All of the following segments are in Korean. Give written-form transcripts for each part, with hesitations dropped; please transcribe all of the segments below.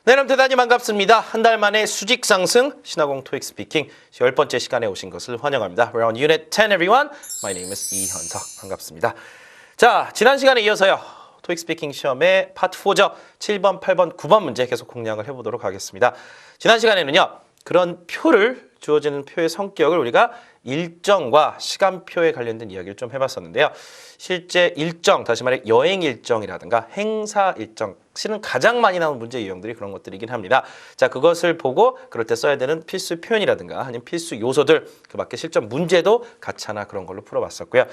네, 여러분 대단히 반갑습니다. 한 달 만에 수직 상승 신화공 토익 스피킹 10번째 시간에 오신 것을 환영합니다. We're on Unit 10 everyone. My name is 이현석. 반갑습니다. 자, 지난 시간에 이어서요. 토익 스피킹 시험의 파트 4죠. 7번, 8번, 9번 문제 계속 공략을 해보도록 하겠습니다. 지난 시간에는요. 그런 표를 주어지는 표의 성격을 우리가 일정과 시간표에 관련된 이야기를 좀 해봤었는데요. 실제 일정, 다시 말해 여행 일정이라든가 행사 일정, 실은 가장 많이 나오는 문제 유형들이 그런 것들이긴 합니다. 자, 그것을 보고 그럴 때 써야 되는 필수 표현이라든가 아니면 필수 요소들, 그 밖에 실전 문제도 같이 하나 그런 걸로 풀어봤었고요.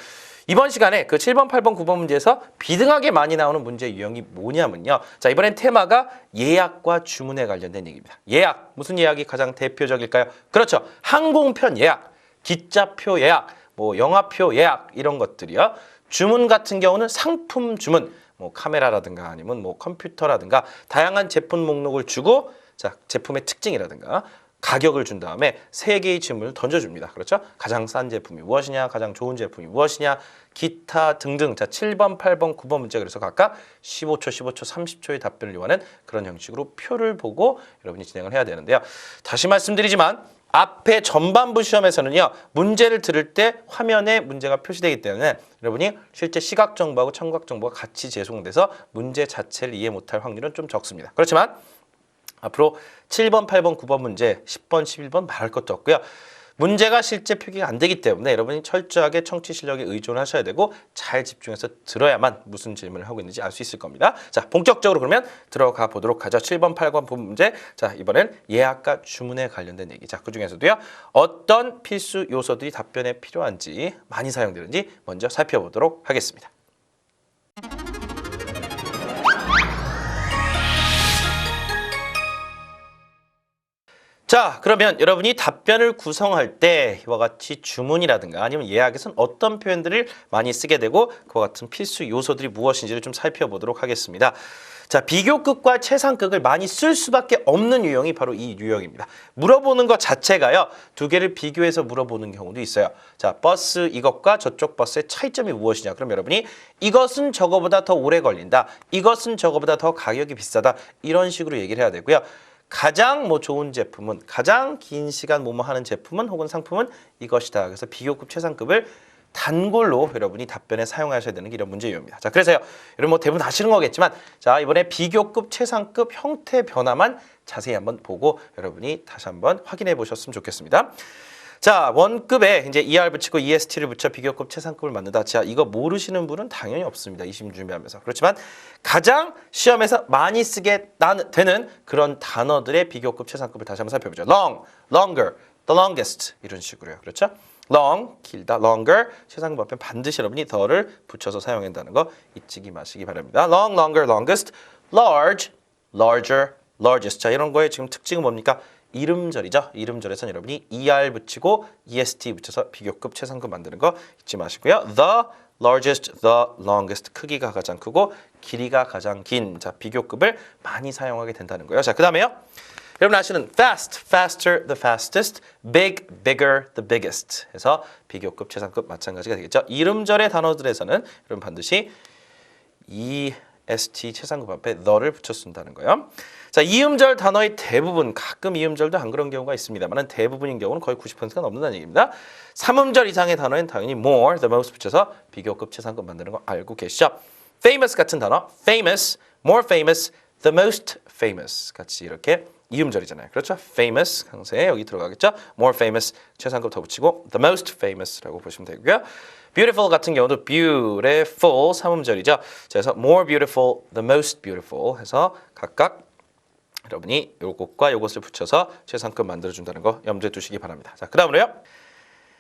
이번 시간에 그 7번, 8번, 9번 문제에서 비등하게 많이 나오는 문제 유형이 뭐냐면요. 자, 이번엔 테마가 예약과 주문에 관련된 얘기입니다. 예약, 무슨 예약이 가장 대표적일까요? 그렇죠. 항공편 예약, 기차표 예약, 뭐 영화표 예약 이런 것들이요. 주문 같은 경우는 상품 주문, 뭐 카메라라든가 아니면 뭐 컴퓨터라든가 다양한 제품 목록을 주고 자, 제품의 특징이라든가 가격을 준 다음에 세 개의 질문을 던져줍니다. 그렇죠? 가장 싼 제품이 무엇이냐, 가장 좋은 제품이 무엇이냐, 기타 등등. 자, 7번, 8번, 9번 문제 그래서 각각 15초, 15초, 30초의 답변을 요하는 그런 형식으로 표를 보고 여러분이 진행을 해야 되는데요. 다시 말씀드리지만 앞에 전반부 시험에서는요. 문제를 들을 때 화면에 문제가 표시되기 때문에 여러분이 실제 시각 정보하고 청각 정보가 같이 제공돼서 문제 자체를 이해 못할 확률은 좀 적습니다. 그렇지만 앞으로 7번, 8번, 9번 문제, 10번, 11번 말할 것도 없고요. 문제가 실제 표기가 안 되기 때문에 여러분이 철저하게 청취 실력에 의존을 하셔야 되고 잘 집중해서 들어야만 무슨 질문을 하고 있는지 알 수 있을 겁니다. 자, 본격적으로 그러면 들어가 보도록 하죠. 7번, 8번 본 문제. 자, 이번엔 예약과 주문에 관련된 얘기. 자, 그중에서도요. 어떤 필수 요소들이 답변에 필요한지 많이 사용되는지 먼저 살펴보도록 하겠습니다. 자, 그러면 여러분이 답변을 구성할 때 이와 같이 주문이라든가 아니면 예약에서는 어떤 표현들을 많이 쓰게 되고 그와 같은 필수 요소들이 무엇인지를 좀 살펴보도록 하겠습니다. 자, 비교급과 최상급을 많이 쓸 수밖에 없는 유형이 바로 이 유형입니다. 물어보는 것 자체가요. 두 개를 비교해서 물어보는 경우도 있어요. 자, 버스 이것과 저쪽 버스의 차이점이 무엇이냐. 그럼 여러분이 이것은 저거보다 더 오래 걸린다. 이것은 저거보다 더 가격이 비싸다. 이런 식으로 얘기를 해야 되고요. 가장 좋은 제품은 가장 긴 시간 뭐뭐 하는 제품은 혹은 상품은 이것이다. 그래서 비교급 최상급을 단골로 여러분이 답변에 사용하셔야 되는 게 이런 문제 유형입니다. 자, 그래서요. 여러분 대부분 아시는 거겠지만 자, 이번에 비교급 최상급 형태 변화만 자세히 한번 보고 여러분이 다시 한번 확인해 보셨으면 좋겠습니다. 자, 원급에 이제 ER 붙이고 EST를 붙여 비교급 최상급을 만든다. 자, 이거 모르시는 분은 당연히 없습니다. 이 시험 준비하면서. 그렇지만 가장 시험에서 많이 쓰게 되는 그런 단어들의 비교급 최상급을 다시 한번 살펴보죠. long, longer, the longest 이런 식으로요. 그렇죠? long, 길다, longer, 최상급 앞에 반드시 여러분이 the를 붙여서 사용한다는 거 잊지 마시기 바랍니다. long, longer, longest, large, larger, largest. 자, 이런 거의 지금 특징은 뭡니까? 이름절이죠. 이름절에서는 여러분이 ER 붙이고 EST 붙여서 비교급 최상급 만드는 거 잊지 마시고요. The largest, the longest. 크기가 가장 크고 길이가 가장 긴. 자, 비교급을 많이 사용하게 된다는 거예요. 자, 그 다음에요. 여러분 아시는 fast, faster, the fastest, big, bigger, the biggest 해서 비교급 최상급 마찬가지가 되겠죠. 이름절의 단어들에서는 여러분 반드시 EST 최상급 앞에 the를 붙여 쓴다는 거예요. 자, 이음절 단어의 대부분, 가끔 이음절도 안 그런 경우가 있습니다만 대부분인 경우는 거의 90%가 넘는다는 얘기입니다. 3음절 이상의 단어엔 당연히 more, the most 붙여서 비교급 최상급 만드는 거 알고 계시죠? famous 같은 단어, famous, more famous, the most famous 같이 이렇게 이음절이잖아요. 그렇죠? famous 강세 여기 들어가겠죠? more famous 최상급 더 붙이고 the most famous라고 보시면 되고요. beautiful 같은 경우도 beautiful 3음절이죠. 자, 그래서 more beautiful, the most beautiful 해서 각각 여러분이 요것과 요것을 붙여서 최상급 만들어준다는 거 염두에 두시기 바랍니다. 자, 그 다음으로요.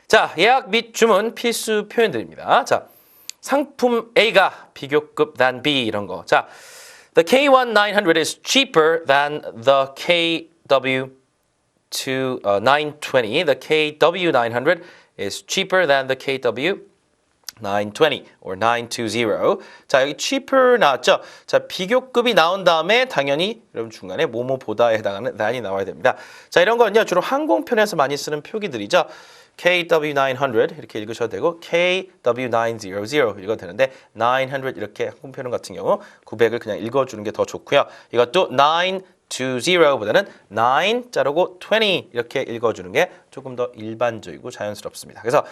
자, 예약 및 주문 필수 표현들입니다. 자, 상품 A가 비교급 than B 이런 거. 자, the K1900 is cheaper than the KW920. The KW900 is cheaper than the KW920 or 920. 자, 여기 cheaper 나왔죠? 자, 비교급이 나온 다음에 당연히 여러분 중간에 뭐뭐보다에 해당하는 than이 나와야 됩니다. 자, 이런 거는요. 주로 항공편에서 많이 쓰는 표기들이죠. KW900 이렇게 읽으셔도 되고 KW900 읽어도 되는데 900 이렇게 항공편 같은 경우 900을 그냥 읽어주는 게 더 좋고요. 이것도 920 20보다는 9 자르고 20 이렇게 읽어주는 게 조금 더 일반적이고 자연스럽습니다. 그래서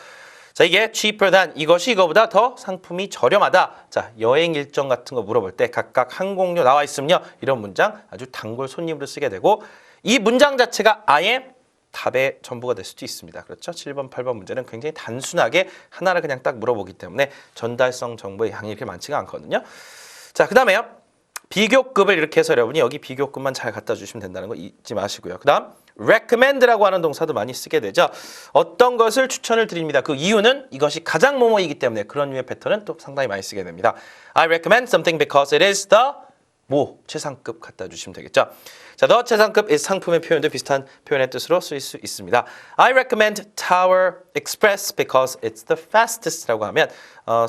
자, 이게 cheaper than 이것이 이거보다 더 상품이 저렴하다. 자, 여행 일정 같은 거 물어볼 때 각각 항공료 나와 있으면요. 이런 문장 아주 단골 손님으로 쓰게 되고 이 문장 자체가 아예 답의 전부가 될 수도 있습니다. 그렇죠? 7번, 8번 문제는 굉장히 단순하게 하나를 그냥 딱 물어보기 때문에 전달성 정보의 양이 이렇게 많지가 않거든요. 자, 그 다음에요. 비교급을 이렇게 해서 여러분이 여기 비교급만 잘 갖다 주시면 된다는 거 잊지 마시고요. 그 다음 recommend라고 하는 동사도 많이 쓰게 되죠. 어떤 것을 추천을 드립니다. 그 이유는 이것이 가장 뭐뭐이기 때문에 그런 류의 패턴은 또 상당히 많이 쓰게 됩니다. I recommend something because it is the 최상급 갖다 주시면 되겠죠. 자, the 최상급 is 상품의 표현도 비슷한 표현의 뜻으로 쓰일 수 있습니다. I recommend Tower Express because it's the fastest 라고 하면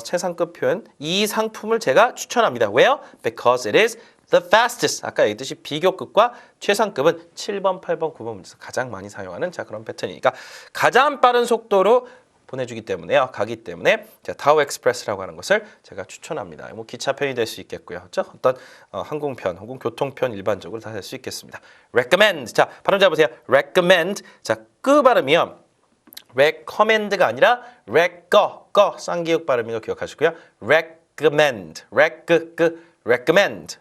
최상급 표현 이 상품을 제가 추천합니다. 왜요? Because it is the fastest. 아까 얘기했듯이 비교급과 최상급은 7번, 8번, 9번 문제에서 가장 많이 사용하는 자 그런 패턴이니까 가장 빠른 속도로 보내주기 때문에요. 가기 때문에 자, 타워 엑스프레스라고 하는 것을 제가 추천합니다. 뭐 기차편이 될 수 있겠고요. 그렇죠? 어떤 항공편 혹은 교통편 일반적으로 다 될 수 있겠습니다. recommend. 자, 발음 잡으세요. recommend. 자, 끄 발음이요. recommend가 아니라 꺼 쌍기역 발음인 거 기억하시고요. recommend. recommend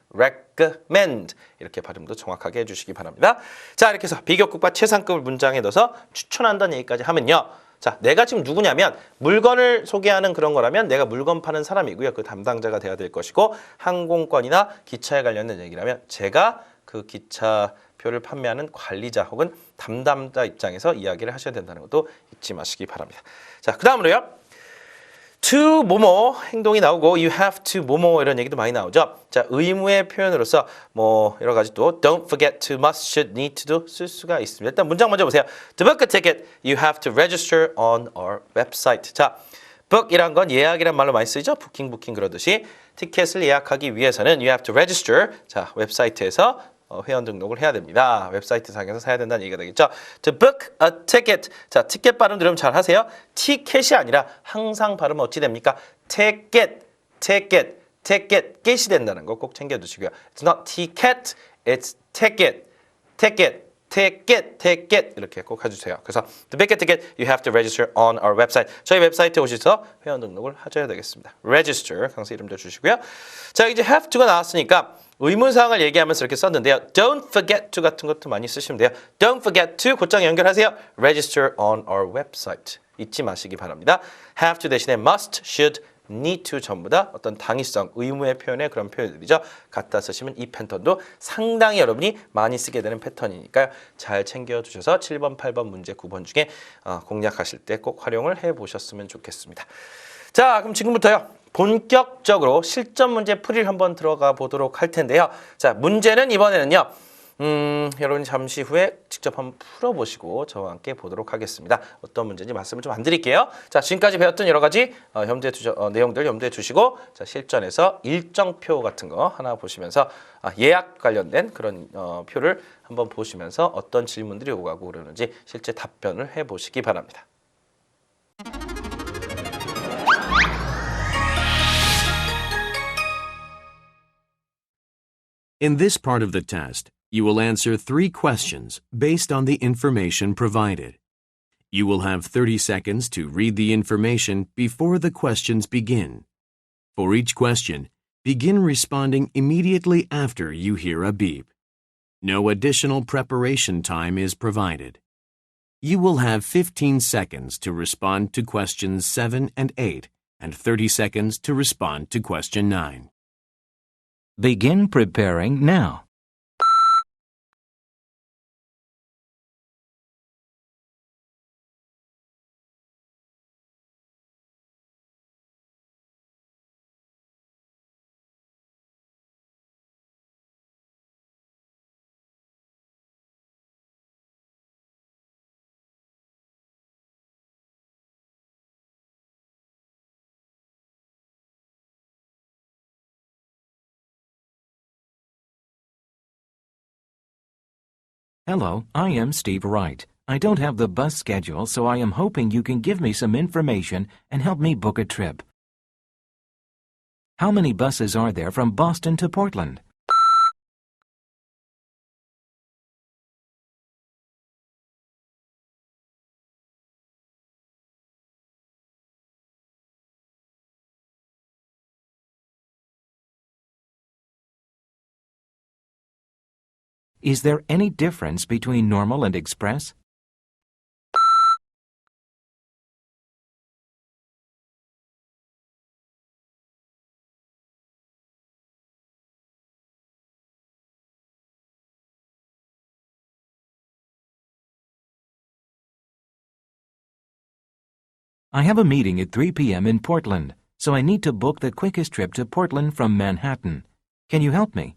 이렇게 발음도 정확하게 해주시기 바랍니다. 자, 이렇게 해서 비교급과 최상급을 문장에 넣어서 추천한다는 얘기까지 하면요. 자, 내가 지금 누구냐면 물건을 소개하는 그런 거라면 내가 물건 파는 사람이고요. 그 담당자가 돼야 될 것이고 항공권이나 기차에 관련된 얘기라면 제가 그 기차표를 판매하는 관리자 혹은 담당자 입장에서 이야기를 하셔야 된다는 것도 잊지 마시기 바랍니다. 자, 그 다음으로요. to 뭐뭐 행동이 나오고 you have to 뭐뭐 이런 얘기도 많이 나오죠. 자, 의무의 표현으로서 뭐 여러 가지 또 don't forget to, must, should, need to도 쓸 수가 있습니다. 일단 문장 먼저 보세요. To book a ticket, you have to register on our website. 자, book이란 건 예약이란 말로 많이 쓰이죠. 부킹 그러듯이 티켓을 예약하기 위해서는 you have to register. 자, 웹사이트에서 회원 등록을 해야 됩니다. 웹사이트 상에서 사야 된다는 얘기가 되겠죠. To book a ticket. 자, 티켓 발음 들으면 잘 하세요. 티켓이 아니라 항상 발음은 어찌 됩니까? ticket. get이 된다는 거 꼭 챙겨두시고요. It's not ticket, it's ticket. 이렇게 꼭 해주세요. 그래서 to book a ticket, you have to register on our website. 저희 웹사이트에 오셔서 회원 등록을 하셔야 되겠습니다. register, 강사 이름도 주시고요. 자, 이제 have to가 나왔으니까 의무사항을 얘기하면서 이렇게 썼는데요. Don't forget to 같은 것도 많이 쓰시면 돼요. Don't forget to 곧장 연결하세요. Register on our website. 잊지 마시기 바랍니다. Have to 대신에 must, should, need to 전부 다 어떤 당위성, 의무의 표현의 그런 표현들이죠. 갖다 쓰시면 이 패턴도 상당히 여러분이 많이 쓰게 되는 패턴이니까요. 잘 챙겨주셔서 7번, 8번 문제, 9번 중에 공략하실 때 꼭 활용을 해보셨으면 좋겠습니다. 자, 그럼 지금부터요. 본격적으로 실전 문제 풀이를 한번 들어가 보도록 할 텐데요. 자, 문제는 이번에는요. 여러분이 잠시 후에 직접 한번 풀어보시고 저와 함께 보도록 하겠습니다. 어떤 문제인지 말씀을 좀 안 드릴게요. 자, 지금까지 배웠던 여러 가지 내용들 염두에 두시고 자, 실전에서 일정표 같은 거 하나 보시면서 예약 관련된 그런 표를 한번 보시면서 어떤 질문들이 오가고 그러는지 실제 답변을 해보시기 바랍니다. In this part of the test, you will answer 3 questions based on the information provided. You will have 30 seconds to read the information before the questions begin. For each question, begin responding immediately after you hear a beep. No additional preparation time is provided. You will have 15 seconds to respond to questions 7 and 8, and 30 seconds to respond to question 9. Begin preparing now. Hello, I am Steve Wright. I don't have the bus schedule, so I am hoping you can give me some information and help me book a trip. How many buses are there from Boston to Portland? Is there any difference between normal and express? I have a meeting at 3 p.m. in Portland, so I need to book the quickest trip to Portland from Manhattan. Can you help me?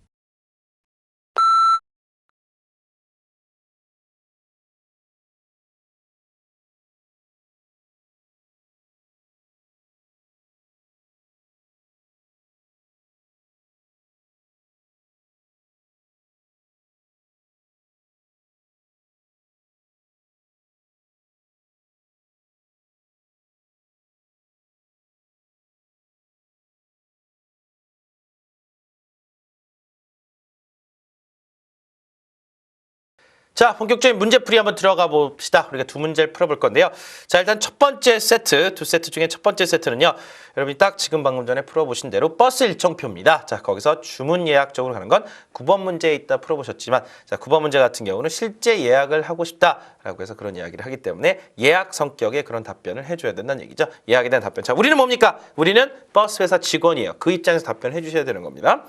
자, 본격적인 문제풀이 한번 들어가 봅시다. 우리가 두 문제를 풀어볼 건데요. 자, 일단 첫 번째 세트, 두 세트 중에 첫 번째 세트는요. 여러분이 딱 지금 방금 전에 풀어보신 대로 버스 일정표입니다. 자, 거기서 주문 예약 쪽으로 가는 건 9번 문제에 있다 풀어보셨지만, 자, 9번 문제 같은 경우는 실제 예약을 하고 싶다라고 해서 그런 이야기를 하기 때문에 예약 성격의 그런 답변을 해줘야 된다는 얘기죠. 예약에 대한 답변. 자, 우리는 뭡니까? 우리는 버스 회사 직원이에요. 그 입장에서 답변을 해주셔야 되는 겁니다.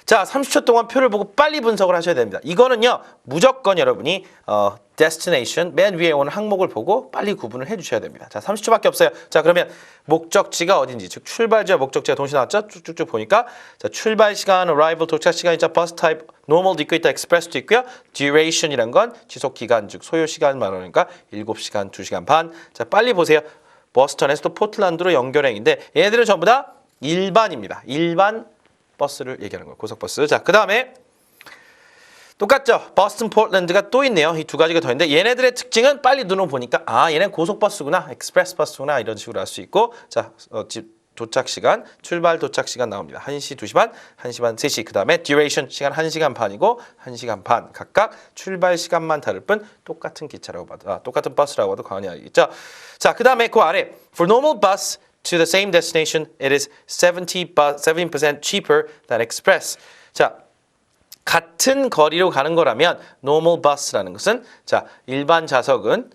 자, 30초 동안 표를 보고 빨리 분석을 하셔야 됩니다. 이거는요, 무조건 여러분이 destination, 맨 위에 오는 항목을 보고 빨리 구분을 해주셔야 됩니다. 자, 30초밖에 없어요. 자, 그러면 목적지가 어딘지, 즉 출발지와 목적지가 동시에 나왔죠? 쭉쭉쭉 보니까 자, 출발 시간, arrival, 도착 시간이 자, bus type, normal도 있고 있다, express도 있고요. duration이란 건 지속 기간, 즉 소요 시간 말하니까 7시간, 2시간 반. 자, 빨리 보세요. 버스턴에서 또 포틀랜드로 연결행인데 얘네들은 전부 다 일반입니다. 일반 버스를 얘기하는 거예요. 고속버스. 자, 그 다음에 똑같죠. 버스턴, 포틀랜드가 또 있네요. 이 두 가지가 더 있는데 얘네들의 특징은 빨리 눈으로 보니까 아, 얘는 고속버스구나, 익스프레스 버스구나 이런 식으로 알 수 있고 자, 도착 시간, 출발 도착 시간 나옵니다. 1시, 2시 반, 1시 반, 3시. 그 다음에 duration 시간 1시간 반이고 1시간 반 각각 출발 시간만 다를 뿐 똑같은 기차라고 봐도 똑같은 버스라고 봐도 과언이 아니겠죠. 자, 그 다음에 그 아래 for normal bus to the same destination, it is 70% cheaper than express. 자, 같은 거리로 가는 거라면 normal bus라는 것은 자, 일반 좌석은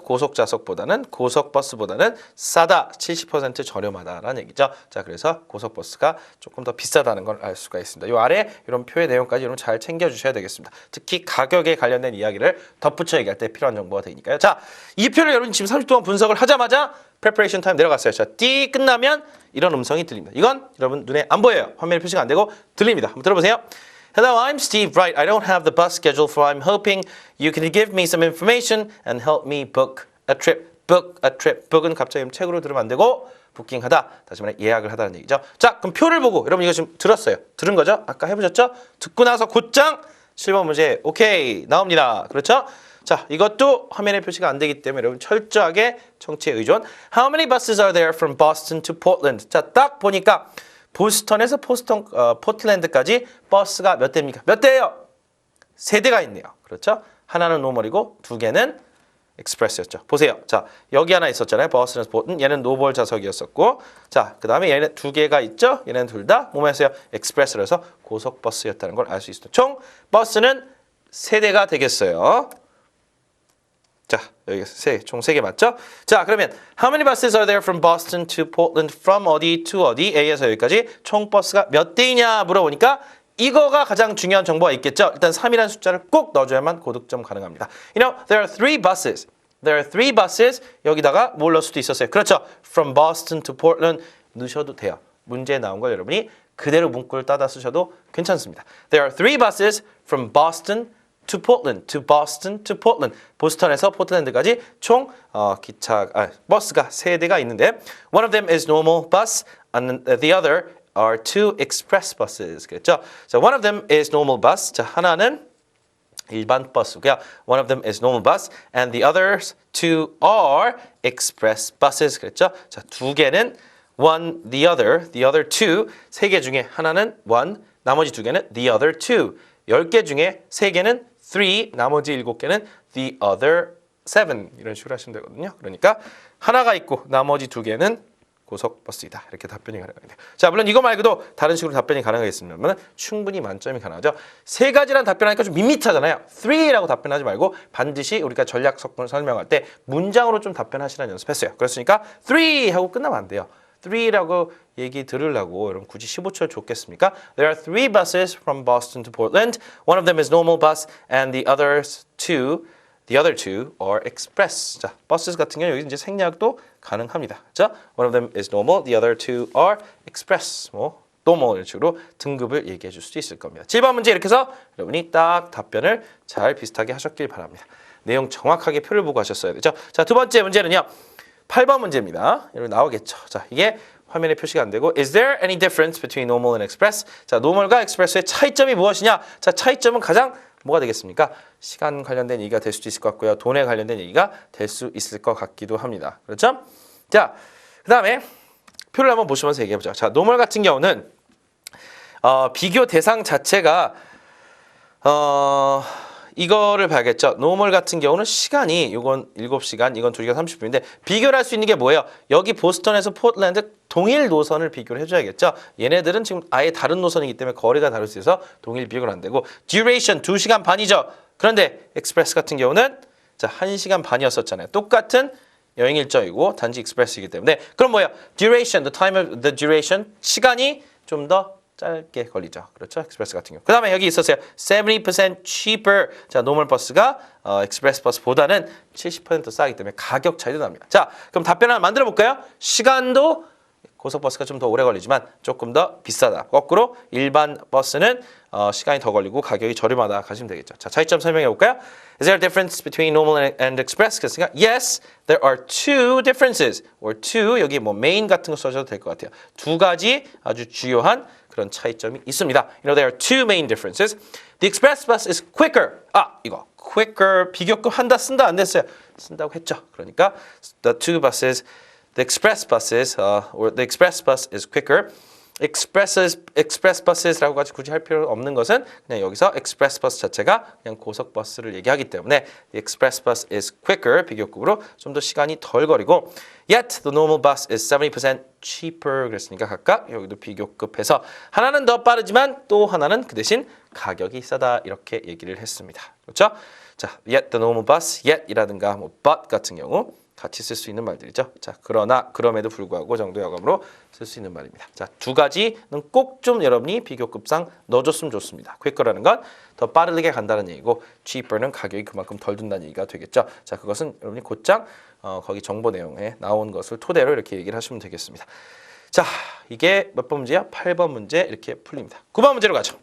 고속 좌석보다는 고속버스보다는 싸다, 70% 저렴하다라는 얘기죠. 자, 그래서 고속버스가 조금 더 비싸다는 걸 알 수가 있습니다. 이 아래 이런 표의 내용까지 여러분 잘 챙겨주셔야 되겠습니다. 특히 가격에 관련된 이야기를 덧붙여 얘기할 때 필요한 정보가 되니까요. 자, 이 표를 여러분 지금 30분 동안 분석을 하자마자 preparation time 내려갔어요. 자, 띠 끝나면 이런 음성이 들립니다. 이건 여러분 눈에 안 보여요. 화면에 표시가 안 되고 들립니다. 한번 들어보세요. Hello, I'm Steve Wright. I don't have the bus schedule, so I'm hoping you can give me some information and help me book a trip. Book a trip. book은 갑자기 책으로 들으면 안 되고 부킹하다. 다시 말해 예약을 하다는 얘기죠. 자, 그럼 표를 보고 여러분 이거 지금 들었어요. 들은 거죠? 아까 해보셨죠? 듣고 나서 곧장 7번 문제 오케이 나옵니다. 그렇죠? 자, 이것도 화면에 표시가 안 되기 때문에 여러분 철저하게 청취에 의존. How many buses are there from Boston to Portland? 자, 딱 보니까 보스턴에서 포틀랜드까지 버스가 몇 대입니까? 몇 대예요? 세 대가 있네요. 그렇죠? 하나는 노멀이고 두 개는 익스프레스였죠. 보세요. 자, 여기 하나 있었잖아요. 버스턴에서 포튼. 얘는 노멀 좌석이었었고 자, 그 다음에 얘는 두 개가 있죠? 얘는 둘 다 뭐였어요? 익스프레스라서 고속버스였다는 걸 알 수 있어요. 총 버스는 세 대가 되겠어요. 자, 여기 총 3개 맞죠? 자, 그러면 How many buses are there from Boston to Portland from 어디 to 어디? A에서 여기까지 총 버스가 몇 대이냐 물어보니까 이거가 가장 중요한 정보가 있겠죠? 일단 3이라는 숫자를 꼭 넣어줘야만 고득점 가능합니다. You know, there are 3 buses. There are 3 buses. 여기다가 뭘 넣을 수도 있었어요. 그렇죠? From Boston to Portland 넣으셔도 돼요. 문제에 나온 걸 여러분이 그대로 문구를 따다 쓰셔도 괜찮습니다. There are 3 buses from Boston to Portland, to Boston, to Portland. 보스턴에서 포틀랜드까지 총 버스가 3대가 있는데 one of them is normal bus and the other are 2 express buses. 그랬죠? 자, one of them is normal bus. 자, 하나는 일반 버스고요. One of them is normal bus and the others 2 are express buses. 그랬죠? 자, 두 개는 one, the other 2, 3개 중에 하나는 one, 나머지 2개는 the other 2. 10개 중에 3개는 3, 나머지 7개는 the other 7 이런 식으로 하시면 되거든요. 그러니까 하나가 있고 나머지 2개는 고속버스이다. 이렇게 답변이 가능합니다. 자, 물론 이거 말고도 다른 식으로 답변이 가능하겠습니다만 충분히 만점이 가능하죠. 세 가지란 답변하니까 좀 밋밋하잖아요. 3라고 답변하지 말고 반드시 우리가 전략 석분을 설명할 때 문장으로 좀 답변하시라는 연습했어요. 그렇으니까 3 하고 끝나면 안 돼요. 3라고 얘기 들으려고 여러분 굳이 15초를 줬겠습니까? There are 3 buses from Boston to Portland. One of them is normal bus and the other two are express. 자, 버스 같은 경우 여기 이제 생략도 가능합니다. 자, one of them is normal, the other two are express. 뭐 normal 이런 식으로 등급을 얘기해 줄 수 있을 겁니다. 7번 문제 이렇게 해서 여러분이 딱 답변을 잘 비슷하게 하셨길 바랍니다. 내용 정확하게 표를 보고 하셨어야 되죠. 자, 두 번째 문제는요. 8번 문제입니다. 여러분 나오겠죠. 자, 이게 화면에 표시가 안 되고 Is there any difference between normal and express? 자, normal과 express의 차이점이 무엇이냐? 자, 차이점은 가장 뭐가 되겠습니까? 시간 관련된 얘기가 될 수도 있을 것 같고요. 돈에 관련된 얘기가 될 수 있을 것 같기도 합니다. 그렇죠? 자, 그 다음에 표를 한번 보시면서 얘기해보죠. 자, normal 같은 경우는 비교 대상 자체가 이거를 봐야겠죠. 노멀 같은 경우는 시간이 이건 7시간, 이건 2시간 30분인데 비교를 할 수 있는 게 뭐예요? 여기 보스턴에서 포틀랜드 동일 노선을 비교를 해줘야겠죠. 얘네들은 지금 아예 다른 노선이기 때문에 거리가 다를 수 있어서 동일 비교가 안 되고 duration 2시간 반이죠. 그런데 익스프레스 같은 경우는 자 1시간 반이었었잖아요. 똑같은 여행 일정이고 단지 익스프레스이기 때문에 그럼 뭐예요? duration, the time of the duration 시간이 좀 더 짧게 걸리죠. 그렇죠? 익스프레스 같은 경우. 그 다음에 여기 있었어요. 70% cheaper. 자, 노멀 버스가 익스프레스 버스보다는 70% 싸기 때문에 가격 차이도 납니다. 자, 그럼 답변 하나 만들어 볼까요? 시간도 고속버스가 좀 더 오래 걸리지만 조금 더 비싸다. 거꾸로 일반 버스는 시간이 더 걸리고 가격이 저렴하다 가시면 되겠죠. 자, 차이점 설명해 볼까요? Is there a difference between normal and express? 그랬으니까 yes, there are two differences. or two 여기 뭐 main 같은 거 써줘도 될 것 같아요. 두 가지 아주 주요한 그런 차이점이 있습니다. You know, there are two main differences. The express bus is quicker. 아, 이거 quicker 비교급 한다 쓴다 안 됐어요. 쓴다고 했죠. 그러니까 the two buses, the express buses, or the express bus is quicker. express buses라고 굳이 할 필요 없는 것은 그냥 여기서 express bus 자체가 그냥 고속버스를 얘기하기 때문에 the express bus is quicker 비교급으로 좀 더 시간이 덜 걸리고 yet the normal bus is 70% cheaper 그랬으니까 각각 여기도 비교급해서 하나는 더 빠르지만 또 하나는 그 대신 가격이 싸다 이렇게 얘기를 했습니다. 그렇죠? 자, yet the normal bus, yet이라든가 뭐 but 같은 경우 같이 쓸 수 있는 말들이죠. 자, 그러나 그럼에도 불구하고 정도 여감으로 쓸 수 있는 말입니다. 자, 두 가지는 꼭 좀 여러분이 비교급상 넣어줬으면 좋습니다. quicker라는 건 더 빠르게 간다는 얘기고 cheaper는 가격이 그만큼 덜 든다는 얘기가 되겠죠. 자, 그것은 여러분이 곧장 거기 정보 내용에 나온 것을 토대로 이렇게 얘기를 하시면 되겠습니다. 자, 이게 몇 번 문제야? 8번 문제 이렇게 풀립니다. 9번 문제로 가죠.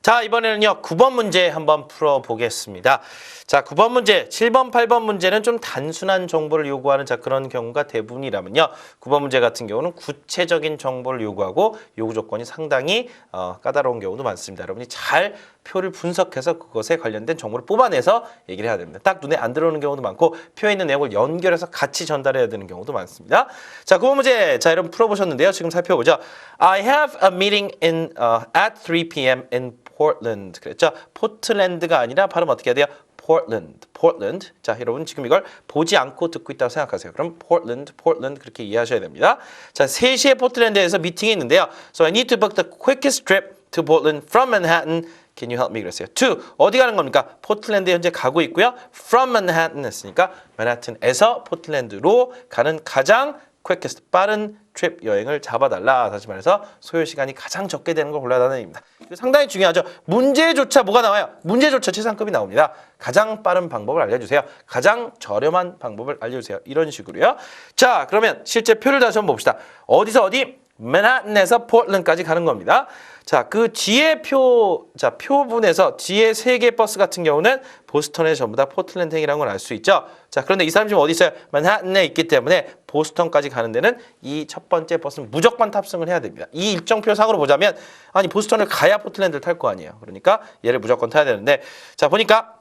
자, 이번에는요 9번 문제 한번 풀어보겠습니다. 자, 9번 문제, 7번, 8번 문제는 좀 단순한 정보를 요구하는 자 그런 경우가 대부분이라면요 9번 문제 같은 경우는 구체적인 정보를 요구하고 요구 조건이 상당히 까다로운 경우도 많습니다. 여러분이 잘 표를 분석해서 그것에 관련된 정보를 뽑아내서 얘기를 해야 됩니다. 딱 눈에 안 들어오는 경우도 많고 표에 있는 내용을 연결해서 같이 전달해야 되는 경우도 많습니다. 자, 9번 문제 자 여러분 풀어보셨는데요. 지금 살펴보죠. I have a meeting at 3 p.m. in Portland. 그랬죠? 포틀랜드가 아니라 발음 어떻게 해야 돼요? Portland. 자, 여러분 지금 이걸 보지 않고 듣고 있다고 생각하세요. 그럼 Portland 그렇게 이해하셔야 됩니다. 자, 3시에 포틀랜드에서 미팅이 있는데요. So I need to book the quickest trip to Portland from Manhattan. Can you help me? 그랬어요. To 어디 가는 겁니까? 포틀랜드에 현재 가고 있고요. From Manhattan 했으니까 맨하튼에서 포틀랜드로 가는 가장 quickest 빠른 트립 여행을 잡아달라. 다시 말해서 소요 시간이 가장 적게 되는 걸 골라달라는 얘기입니다. 상당히 중요하죠. 문제조차 뭐가 나와요? 문제조차 최상급이 나옵니다. 가장 빠른 방법을 알려주세요. 가장 저렴한 방법을 알려주세요. 이런 식으로요. 자, 그러면 실제 표를 다시 한번 봅시다. 어디서 어디? 맨하튼에서 포틀랜드까지 가는 겁니다. 자, 그 뒤에 표분에서 뒤에 3개 버스 같은 경우는 보스턴에 전부 다 포틀랜드 행이라는 걸 알 수 있죠. 자, 그런데 이 사람 지금 어디 있어요? 맨하튼에 있기 때문에 보스턴까지 가는 데는 이 첫 번째 버스는 무조건 탑승을 해야 됩니다. 이 일정표 상으로 보자면 아니 보스턴을 가야 포틀랜드를 탈 거 아니에요. 그러니까 얘를 무조건 타야 되는데 자, 보니까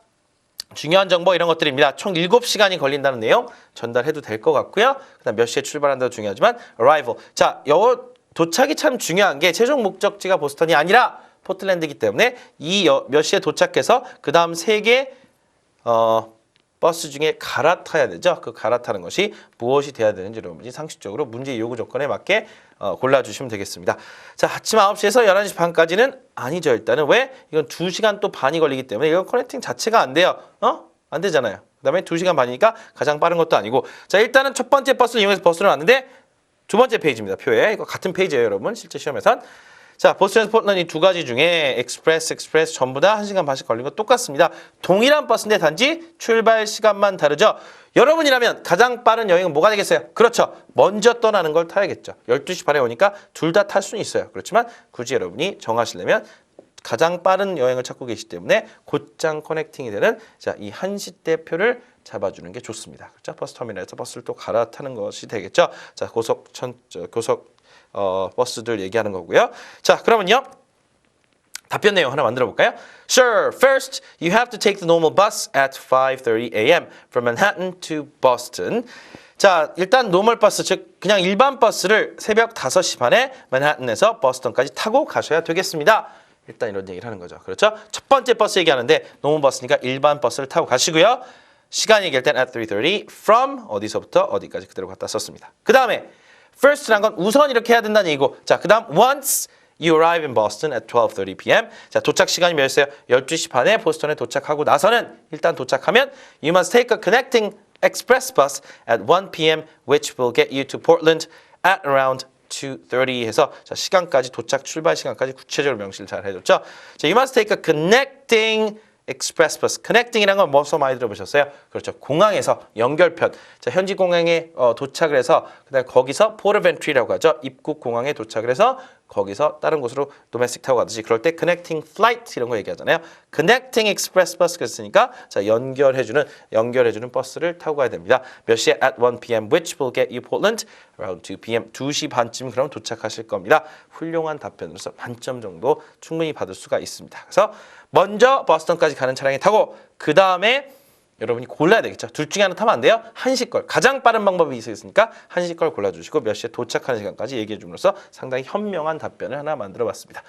중요한 정보 이런 것들입니다. 총 7시간이 걸린다는 내용 전달해도 될 것 같고요. 그다음 몇 시에 출발한다도 중요하지만 arrival. 자, 도착이 참 중요한 게 최종 목적지가 보스턴이 아니라 포틀랜드이기 때문에 이 몇 시에 도착해서 그다음 3개 버스 중에 갈아타야 되죠. 그 갈아타는 것이 무엇이 돼야 되는지 여러분이 상식적으로 문제 요구 조건에 맞게 골라주시면 되겠습니다. 자, 아침 9시에서 11시 반까지는 아니죠. 일단은 왜? 이건 2시간 또 반이 걸리기 때문에 이건 커넥팅 자체가 안 돼요. 안 되잖아요. 그 다음에 2시간 반이니까 가장 빠른 것도 아니고 자, 일단은 첫 번째 버스를 이용해서 버스를 왔는데 두 번째 페이지입니다. 표에. 이거 같은 페이지예요, 여러분. 실제 시험에선. 자, 보스턴에서 포틀랜드 이 두 가지 중에 익스프레스 전부 다 1시간 반씩 걸린 거 똑같습니다. 동일한 버스인데 단지 출발 시간만 다르죠. 여러분이라면 가장 빠른 여행은 뭐가 되겠어요? 그렇죠. 먼저 떠나는 걸 타야겠죠. 12시 반에 오니까 둘 다 탈 수는 있어요. 그렇지만 굳이 여러분이 정하시려면 가장 빠른 여행을 찾고 계시기 때문에 곧장 커넥팅이 되는 자, 이 1시 대 표를 잡아주는 게 좋습니다. 그렇죠? 버스 터미널에서 버스를 또 갈아타는 것이 되겠죠. 자, 고속 버스들 얘기하는 거고요. 자, 그러면요. 답변 내용 하나 만들어 볼까요? Sure. First, you have to take the normal bus at 5:30 a.m. from Manhattan to Boston. 자, 일단 노멀 버스, 즉 그냥 일반 버스를 새벽 5시 반에 맨하튼에서 버스턴까지 타고 가셔야 되겠습니다. 일단 이런 얘기를 하는 거죠. 그렇죠? 첫 번째 버스 얘기하는데 노멀 버스니까 일반 버스를 타고 가시고요. 시간 얘기할 땐 at 3:30 from 어디서부터 어디까지 그대로 갖다 썼습니다. 그 다음에 first란 건 우선 이렇게 해야 된다는 얘기고 자, 그 다음 once you arrive in Boston at 12:30 p.m. 자, 도착 시간이 몇이었어요? 12시 반에 보스턴에 도착하고 나서는 일단 도착하면 you must take a connecting express bus at 1 p.m. which will get you to Portland at around 2:30 해서 자, 시간까지 도착 출발 시간까지 구체적으로 명시를 잘 해줬죠. 자, you must take a connecting express bus. connecting이라는 건 뭐서 많이 들어보셨어요? 그렇죠. 공항에서 연결편. 자, 현지 공항에 도착을 해서 그다음에 거기서 port of entry라고 하죠. 입국 공항에 도착을 해서 거기서 다른 곳으로 도메스틱 타고 가듯이 그럴 때 connecting flight 이런 거 얘기하잖아요. connecting express bus 그랬으니까 자, 연결해주는 버스를 타고 가야 됩니다. 몇 시에? at 1 p.m. which will get you Portland around 2 p.m. 2시 반쯤 그럼 도착하실 겁니다. 훌륭한 답변으로서 만점 정도 충분히 받을 수가 있습니다. 그래서 먼저 버스턴까지 가는 차량에 타고 그 다음에 여러분이 골라야 되겠죠. 둘 중에 하나 타면 안 돼요. 1시 걸. 가장 빠른 방법이 있으니까 1시 걸 골라주시고 몇 시에 도착하는 시간까지 얘기해 줌으로써 상당히 현명한 답변을 하나 만들어 봤습니다.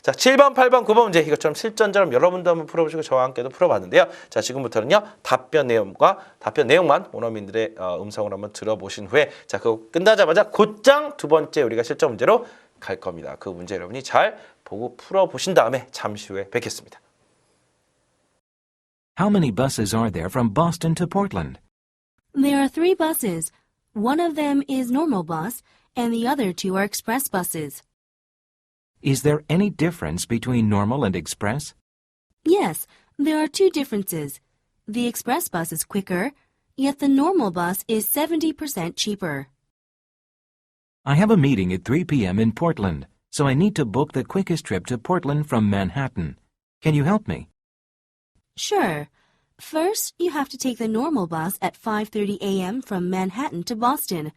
자, 7번, 8번, 9번 문제 이것처럼 실전처럼 여러분도 한번 풀어보시고 저와 함께도 풀어봤는데요. 자, 지금부터는요. 답변 내용만 원어민들의 음성을 한번 들어보신 후에 자, 그거 끝나자마자 곧장 두 번째 우리가 실전 문제로 갈 겁니다. 그 문제 여러분이 잘 보고 풀어보신 다음에 잠시 후에 뵙겠습니다. How many buses are there from Boston to Portland? There are 3 buses. One of them is normal bus, and the other 2 are express buses. Is there any difference between normal and express? Yes, there are 2 differences. The express bus is quicker, yet the normal bus is 70% cheaper. I have a meeting at 3 p.m. in Portland, so I need to book the quickest trip to Portland from Manhattan. Can you help me? Sure. First, you have to take the normal bus at 5:30 a.m. from Manhattan to Boston.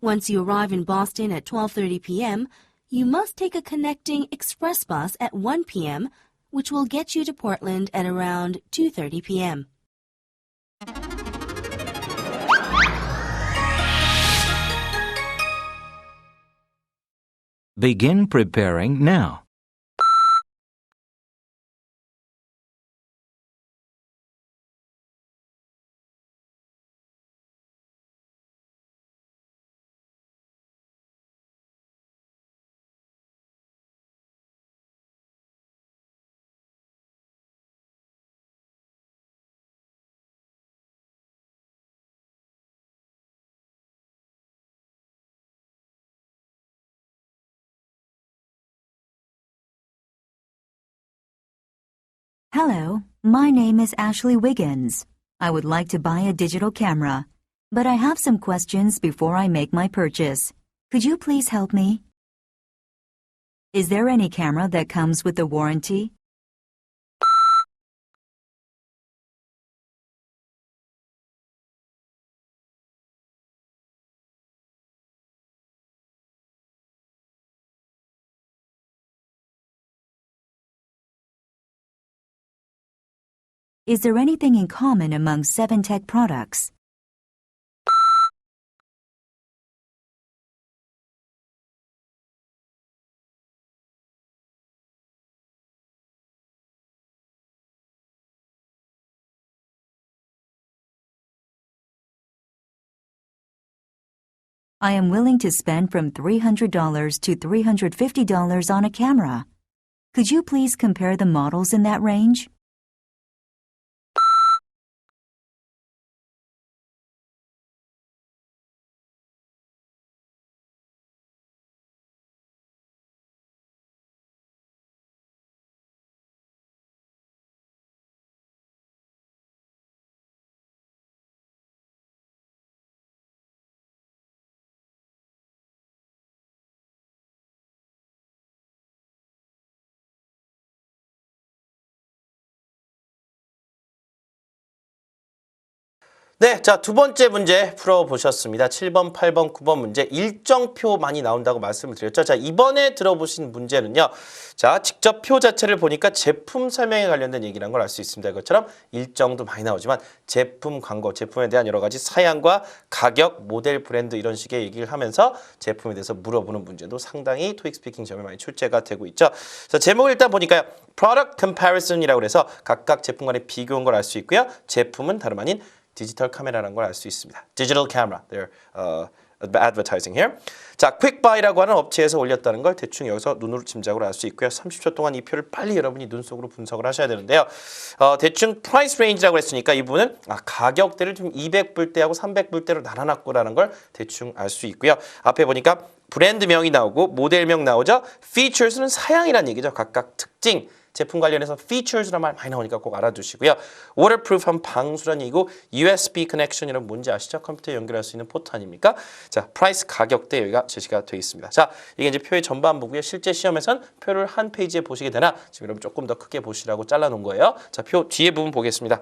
Once you arrive in Boston at 12:30 p.m., you must take a connecting express bus at 1 p.m., which will get you to Portland at around 2:30 p.m. Begin preparing now. Hello, my name is Ashley Wiggins. I would like to buy a digital camera, but I have some questions before I make my purchase. Could you please help me? Is there any camera that comes with a warranty? Is there anything in common among 7Tech products? I am willing to spend from $300 to $350 on a camera. Could you please compare the models in that range? 네, 자, 두 번째 문제 풀어보셨습니다. 7번, 8번, 9번 문제 일정표 많이 나온다고 말씀을 드렸죠. 자, 이번에 들어보신 문제는요. 자, 직접 표 자체를 보니까 제품 설명에 관련된 얘기라는 걸 알 수 있습니다. 이것처럼 일정도 많이 나오지만 제품 광고, 제품에 대한 여러 가지 사양과 가격, 모델, 브랜드 이런 식의 얘기를 하면서 제품에 대해서 물어보는 문제도 상당히 토익 스피킹 시험에 많이 출제가 되고 있죠. 자, 제목을 일단 보니까요. Product Comparison이라고 해서 각각 제품 간의 비교한 걸 알 수 있고요. 제품은 다름 아닌 디지털 카메라라는 걸 알 수 있습니다. Digital camera. They're advertising here. 자, quick buy라고 하는 업체에서 올렸다는 걸 대충 여기서 눈으로 짐작으로 알 수 있고요. 30초 동안 이 표를 빨리 여러분이 눈 속으로 분석을 하셔야 되는데요. 대충 price range라고 했으니까 이 부분은 가격대를 좀 200불대하고 300불대로 나눠놨구라는 걸 대충 알 수 있고요. 앞에 보니까 브랜드명이 나오고 모델명 나오죠. features는 사양이란 얘기죠. 각각 특징. 제품 관련해서 features란 말 많이 나오니까 꼭 알아두시고요. waterproof한 방수란 얘기고 USB connection이란 뭔지 아시죠? 컴퓨터에 연결할 수 있는 포트 아닙니까? 자, price 가격대 여기가 제시가 되어 있습니다. 자, 이게 이제 표의 전반부고요. 실제 시험에선 표를 한 페이지에 보시게 되나 지금 여러분 조금 더 크게 보시라고 잘라놓은 거예요. 자, 표 뒤에 부분 보겠습니다.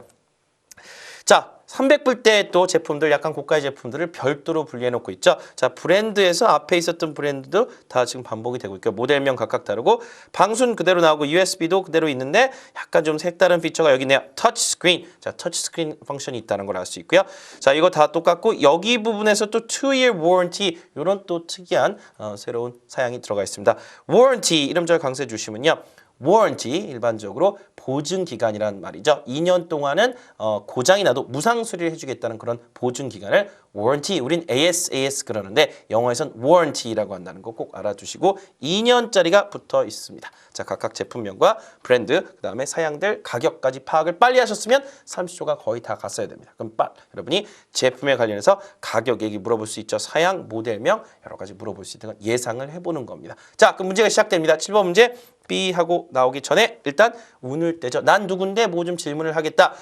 자, 300불대 또 제품들 약간 고가의 제품들을 별도로 분리해 놓고 있죠. 자, 브랜드에서 앞에 있었던 브랜드도 다 지금 반복이 되고 있고 모델명 각각 다르고 방순 그대로 나오고 USB도 그대로 있는데 약간 좀 색다른 피처가 여기 있네요. 터치 스크린. 자, 터치 스크린 펑션이 있다는 걸 알 수 있고요. 자, 이거 다 똑같고 여기 부분에서 또 2-year warranty 이런 또 특이한 새로운 사양이 들어가 있습니다. warranty 이름 잘 강조해 주시면요. warranty 일반적으로 보증 기간이란 말이죠. 2년 동안은 고장이 나도 무상 수리를 해주겠다는 그런 보증 기간을 warranty, 우린 ASAS 그러는데 영어에선 warranty라고 한다는 거 꼭 알아두시고 2년짜리가 붙어 있습니다. 자, 각각 제품명과 브랜드, 그 다음에 사양들, 가격까지 파악을 빨리 하셨으면 30초가 거의 다 갔어야 됩니다. 그럼 여러분이 제품에 관련해서 가격 얘기 물어볼 수 있죠. 사양, 모델명 여러 가지 물어볼 수 있는 건 예상을 해보는 겁니다. 자, 그럼 문제가 시작됩니다. 7번 문제 B 하고 나오기 전에 일단 운을 떼죠. 난 누군데 뭐 좀 질문을 하겠다.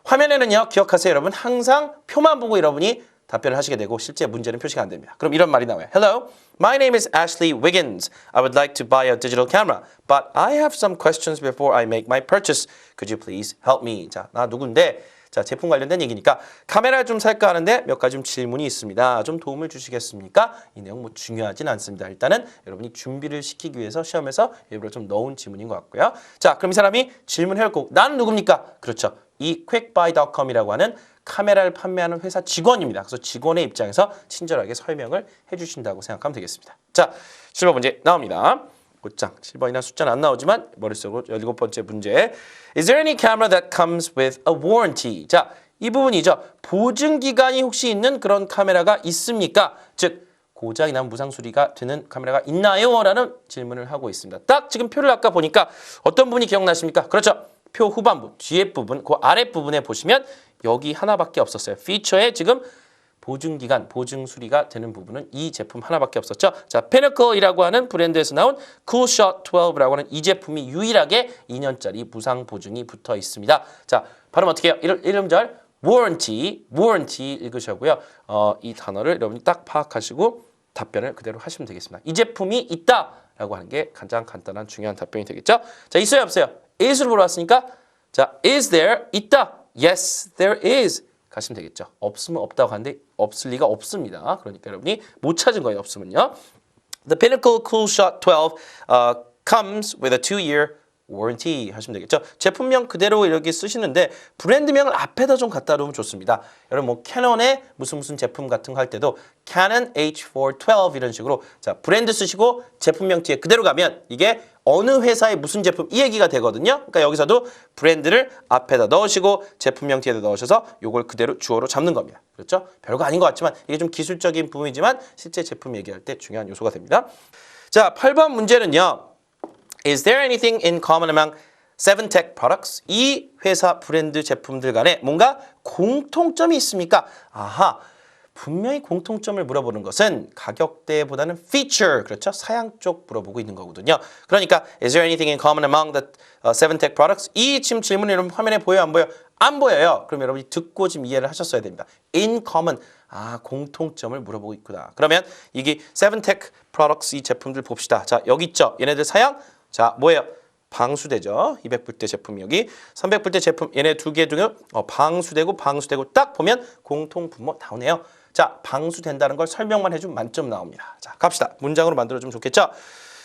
화면에는요. 기억하세요. 여러분 항상 표만 보고 여러분이 답변을 하시게 되고 실제 문제는 표시가 안 됩니다. 그럼 이런 말이 나와요. Hello, my name is Ashley Wiggins. I would like to buy a digital camera, but I have some questions before I make my purchase. Could you please help me? 자, 나 누군데? 자, 제품 관련된 얘기니까 카메라 좀 살까 하는데 몇 가지 좀 질문이 있습니다. 좀 도움을 주시겠습니까? 이 내용 뭐 중요하진 않습니다. 일단은 여러분이 준비를 시키기 위해서 시험에서 일부러 좀 넣은 지문인 것 같고요. 자, 그럼 이 사람이 질문해놓고 나는 누굽니까? 그렇죠. 이 quickbuy.com이라고 하는 카메라를 판매하는 회사 직원입니다. 그래서 직원의 입장에서 친절하게 설명을 해주신다고 생각하면 되겠습니다. 자, 7번 문제 나옵니다. 곧장 7번이나 숫자는 안 나오지만 머릿속으로 17번째 문제. Is there any camera that comes with a warranty? 자, 이 부분이죠. 보증기간이 혹시 있는 그런 카메라가 있습니까? 즉, 고장이 나면 무상 수리가 되는 카메라가 있나요? 라는 질문을 하고 있습니다. 딱 지금 표를 아까 보니까 어떤 분이 기억나십니까? 그렇죠. 표 후반부, 뒤에 부분, 그 아랫부분에 보시면 여기 하나밖에 없었어요. 피처에 지금 보증기간, 보증 수리가 되는 부분은 이 제품 하나밖에 없었죠. 자, Pinnacle이라고 하는 브랜드에서 나온 Coolshot 12라고 하는 이 제품이 유일하게 2년짜리 무상 보증이 붙어 있습니다. 자, 발음 어떻게 해요? 이름절 warranty 읽으시고요. 이 단어를 여러분이 딱 파악하시고 답변을 그대로 하시면 되겠습니다. 이 제품이 있다라고 하는 게 가장 간단한 중요한 답변이 되겠죠. 자, 있어요 없어요? is로 물어봤으니까 자, is there? 있다. Yes, there is. 가시면 되겠죠. 없으면 없다고 하는데 없을 리가 없습니다. 그러니까 여러분이 못 찾은 거예요. 없으면요. The Pinnacle Coolshot 12 comes with a 2-year warranty 하시면 되겠죠. 제품명 그대로 이렇게 쓰시는데 브랜드명을 앞에다 좀 갖다 놓으면 좋습니다. 여러분 뭐 캐논의 무슨 제품 같은 거 할 때도 Canon H412 이런 식으로 자 브랜드 쓰시고 제품명 뒤에 그대로 가면 이게 어느 회사의 무슨 제품 이 얘기가 되거든요. 그러니까 여기서도 브랜드를 앞에다 넣으시고 제품명 뒤에다 넣으셔서 요걸 그대로 주어로 잡는 겁니다. 그렇죠? 별거 아닌 것 같지만 이게 좀 기술적인 부분이지만 실제 제품 얘기할 때 중요한 요소가 됩니다. 자, 8번 문제는요. Is there anything in common among 7 tech products? 이 회사 브랜드 제품들 간에 뭔가 공통점이 있습니까? 아하, 분명히 공통점을 물어보는 것은 가격대보다는 feature, 그렇죠? 사양 쪽 물어보고 있는 거거든요. 그러니까 is there anything in common among the 7 tech products? 이 지금 질문이 여러분 화면에 보여요? 안 보여요? 안 보여요. 그럼 여러분이 듣고 지금 이해를 하셨어야 됩니다. in common, 아, 공통점을 물어보고 있구나. 그러면 이게 7 tech products 이 제품들 봅시다. 자, 여기 있죠? 얘네들 사양? 자, 뭐예요? 방수대죠. 200불대 제품이 여기. 300불대 제품 얘네 두 개 중에 방수되고 딱 보면 공통 분모 나오네요. 자, 방수된다는 걸 설명만 해주면 만점 나옵니다. 자, 갑시다. 문장으로 만들어주면 좋겠죠?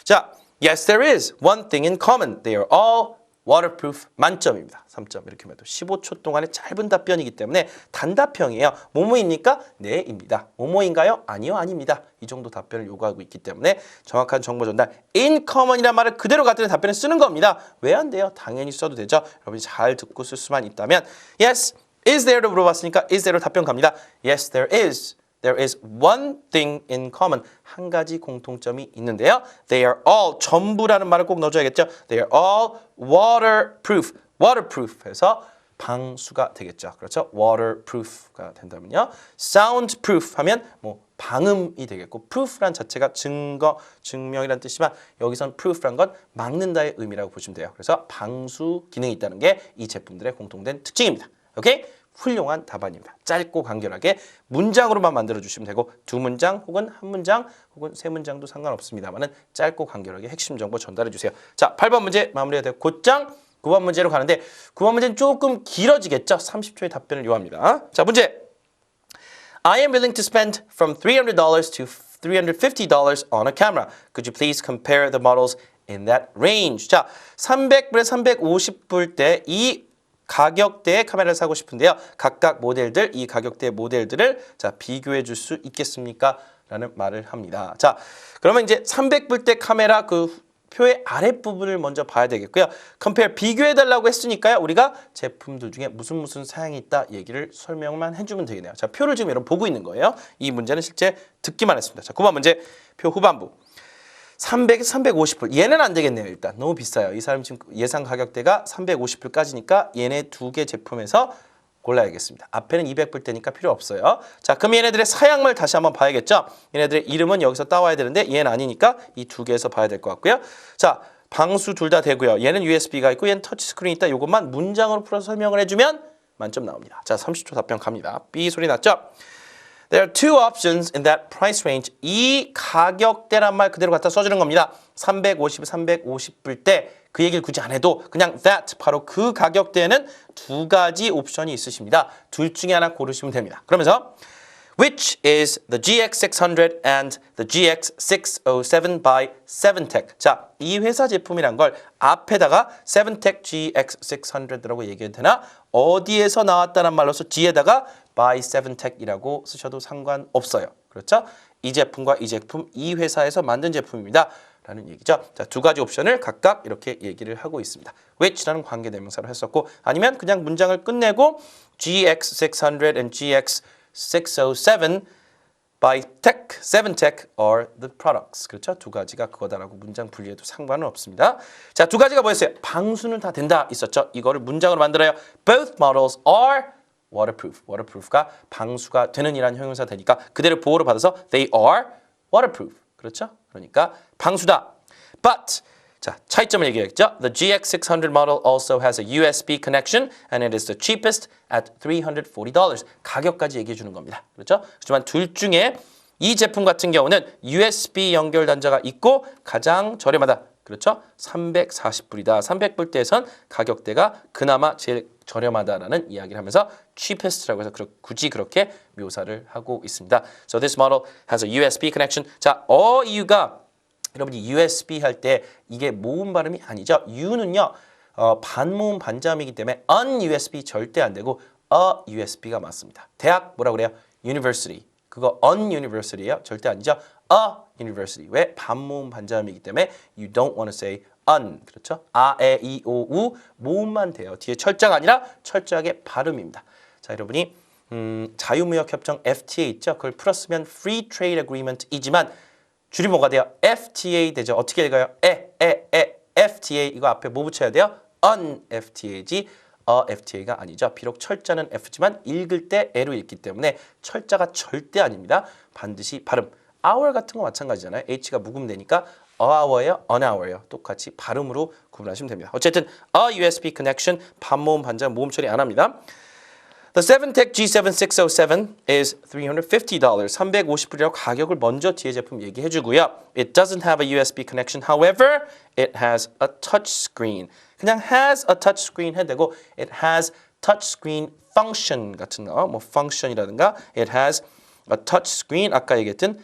자, yes, there is one thing in common. They are all waterproof. 만점입니다. 3점 이렇게 하면 15초 동안의 짧은 답변이기 때문에 단답형이에요. 뭐뭐입니까? 네입니다. 뭐뭐인가요? 아니요, 아닙니다. 이 정도 답변을 요구하고 있기 때문에 정확한 정보 전달 in common이라는 말을 그대로 갖다 대는 답변을 쓰는 겁니다. 왜 안 돼요? 당연히 써도 되죠. 여러분이 잘 듣고 쓸 수만 있다면 yes, is there로 물어봤으니까 is there로 답변 갑니다. Yes, there is. There is one thing in common. 한 가지 공통점이 있는데요. They are all, 전부라는 말을 꼭 넣어줘야겠죠. They are all waterproof. waterproof 해서 방수가 되겠죠. 그렇죠? waterproof가 된다면요. soundproof 하면 뭐 방음이 되겠고 proof란 자체가 증거, 증명이란 뜻이지만 여기선 proof란 건 막는다의 의미라고 보시면 돼요. 그래서 방수 기능이 있다는 게 이 제품들의 공통된 특징입니다. 오케이? 훌륭한 답안입니다. 짧고 간결하게 문장으로만 만들어주시면 되고 두 문장 혹은 한 문장 혹은 세 문장도 상관없습니다만은 짧고 간결하게 핵심 정보 전달해주세요. 자, 8번 문제 마무리가 되고 곧장 9번 문제로 가는데 9번 문제는 조금 길어지겠죠? 30초의 답변을 요합니다. 자, 문제. I am willing to spend from $300 to $350 on a camera. Could you please compare the models in that range? 자, 300불에 350불대 이 가격대의 카메라를 사고 싶은데요. 각각 모델들, 이 가격대의 모델들을 자, 비교해 줄 수 있겠습니까? 라는 말을 합니다. 자, 그러면 이제 300불대 카메라 그 표의 아랫부분을 먼저 봐야 되겠고요. compare, 비교해 달라고 했으니까요. 우리가 제품들 중에 무슨 사양이 있다 얘기를 설명만 해주면 되겠네요. 자, 표를 지금 여러분 보고 있는 거예요. 이 문제는 실제 듣기만 했습니다. 자, 9번 문제, 표 후반부. 300에서 350불. 얘는 안 되겠네요. 일단 너무 비싸요. 이 사람 지금 예상 가격대가 350불까지니까 얘네 두 개 제품에서 골라야겠습니다. 앞에는 200불대니까 필요 없어요. 자, 그럼 얘네들의 사양을 다시 한번 봐야겠죠. 얘네들의 이름은 여기서 따와야 되는데 얘는 아니니까 이 두 개에서 봐야 될 것 같고요. 자, 방수 둘 다 되고요. 얘는 USB가 있고 얘는 터치스크린이 있다. 이것만 문장으로 풀어서 설명을 해주면 만점 나옵니다. 자, 30초 답변 갑니다. 삐 소리 났죠? There are two options in that price range. 이 가격대란 말 그대로 갖다 써주는 겁니다. 350, 350불대 그 얘기를 굳이 안 해도 그냥 that 바로 그 가격대에는 두 가지 옵션이 있으십니다. 둘 중에 하나 고르시면 됩니다. 그러면서 Which is the GX600 and the GX607 by 7tech? 자, 이 회사 제품이란 걸 앞에다가 7tech GX600라고 얘기해도 되나? 어디에서 나왔다는 말로서 G에다가 by 7tech이라고 쓰셔도 상관없어요. 그렇죠? 이 제품과 이 제품, 이 회사에서 만든 제품입니다. 라는 얘기죠. 자, 두 가지 옵션을 각각 이렇게 얘기를 하고 있습니다. which라는 관계대명사로 했었고 아니면 그냥 문장을 끝내고 GX600 and GX607 by tech, 7tech are the products. 그렇죠? 두 가지가 그거다라고 문장 분리해도 상관은 없습니다. 자, 두 가지가 뭐였어요? 방수는 다 된다 있었죠? 이거를 문장으로 만들어요. Both models are waterproof. waterproof가 방수가 되는 이란 형용사 되니까 그대로 보호를 받아서 they are waterproof. 그렇죠? 그러니까 방수다. But 자, 차이점을 얘기했죠. The GX600 model also has a USB connection and it is the cheapest at $340. 가격까지 얘기해 주는 겁니다. 그렇죠? 하지만 둘 중에 이 제품 같은 경우는 USB 연결 단자가 있고 가장 저렴하다. 그렇죠? 340불이다. 300불대에선 가격대가 그나마 제일 저렴하다라는 이야기를 하면서 cheapest라고 해서 굳이 그렇게 묘사를 하고 있습니다. So this model has a USB connection. 자, 이유가 여러분이 USB 할 때 이게 모음 발음이 아니죠. U는요. 반모음 반자음이기 때문에 un-USB 절대 안 되고 a-USB가 맞습니다. 대학 뭐라 그래요? University. 그거 un-university예요. 절대 아니죠. a university. 왜? 반모음 반자음이기 때문에 you don't want to say un. 그렇죠? 아, 에, 이, 오, 우 모음만 돼요. 뒤에 철자가 아니라 철저하게 발음입니다. 자, 여러분이 자유무역협정 FTA 있죠? 그걸 풀었으면 Free Trade Agreement이지만 줄이 뭐가 돼요? FTA 되죠? 어떻게 읽어요? FTA 이거 앞에 뭐 붙여야 돼요? un-FTA지 FTA가 아니죠. 비록 철자는 F지만 읽을 때 A로 읽기 때문에 철자가 절대 아닙니다. 반드시 발음. hour 같은 거 마찬가지잖아요. H가 묵음되니까 a hour예요, an hour예요. 똑같이 발음으로 구분하시면 됩니다. 어쨌든 a USB connection 반모음 반자 모음 처리 안 합니다. The 7TEC G7607 is $350. 350불이라고 가격을 먼저 뒤에 제품 얘기해 주고요. It doesn't have a USB connection. However, it has a touch screen. 그냥 has a touch screen 해도 되고 it has touch screen function 같은 거, 뭐 function이라든가 it has a touch screen 아까 얘기했던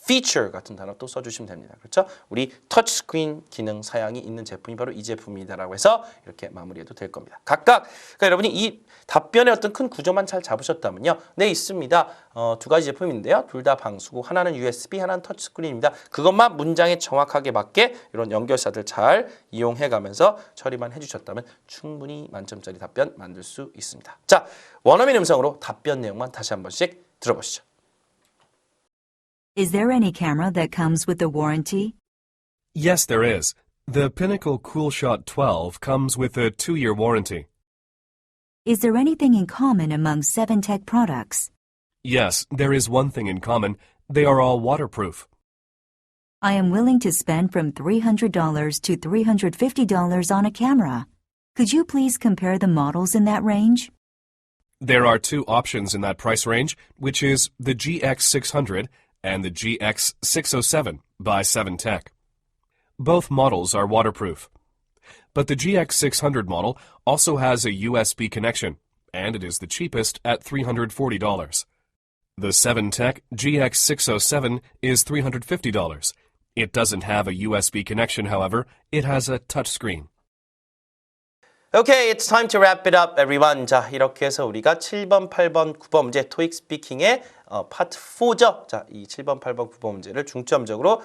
feature 같은 단어 또 써주시면 됩니다. 그렇죠? 우리 터치스크린 기능 사양이 있는 제품이 바로 이 제품이다라고 해서 이렇게 마무리해도 될 겁니다. 각각 그러니까 여러분이 이 답변의 어떤 큰 구조만 잘 잡으셨다면요. 네, 있습니다. 두 가지 제품인데요. 둘 다 방수고 하나는 USB, 하나는 터치스크린입니다. 그것만 문장에 정확하게 맞게 이런 연결사들 잘 이용해가면서 처리만 해주셨다면 충분히 만점짜리 답변 만들 수 있습니다. 자, 원어민 음성으로 답변 내용만 다시 한 번씩 들어보시죠. Is there any camera that comes with a warranty? Yes, there is. The Pinnacle CoolShot 12 comes with a 2-year warranty. Is there anything in common among 7TEC products? Yes, there is one thing in common. They are all waterproof. I am willing to spend from $300 to $350 on a camera. Could you please compare the models in that range? There are two options in that price range, which is the GX600 and the GX607 by 7TEC. Both models are waterproof. But the GX600 model also has a USB connection, and it is the cheapest at $340. The 7TEC GX607 is $350. It doesn't have a USB connection, however. It has a touchscreen. Okay, it's time to wrap it up, everyone. 자, 이렇게 해서 우리가 7번, 8번, 9번 문제 토익 스피킹의 파트 4죠. 자, 이 7번, 8번, 9번 문제를 중점적으로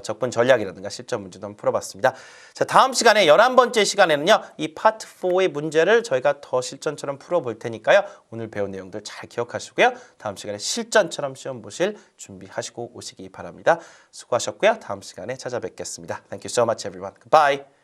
적분 전략이라든가 실전 문제도 한번 풀어봤습니다. 자, 다음 시간에 11번째 시간에는요. 이 파트 4의 문제를 저희가 더 실전처럼 풀어볼 테니까요. 오늘 배운 내용들 잘 기억하시고요. 다음 시간에 실전처럼 시험 보실 준비하시고 오시기 바랍니다. 수고하셨고요. 다음 시간에 찾아뵙겠습니다. Thank you so much, everyone. Goodbye.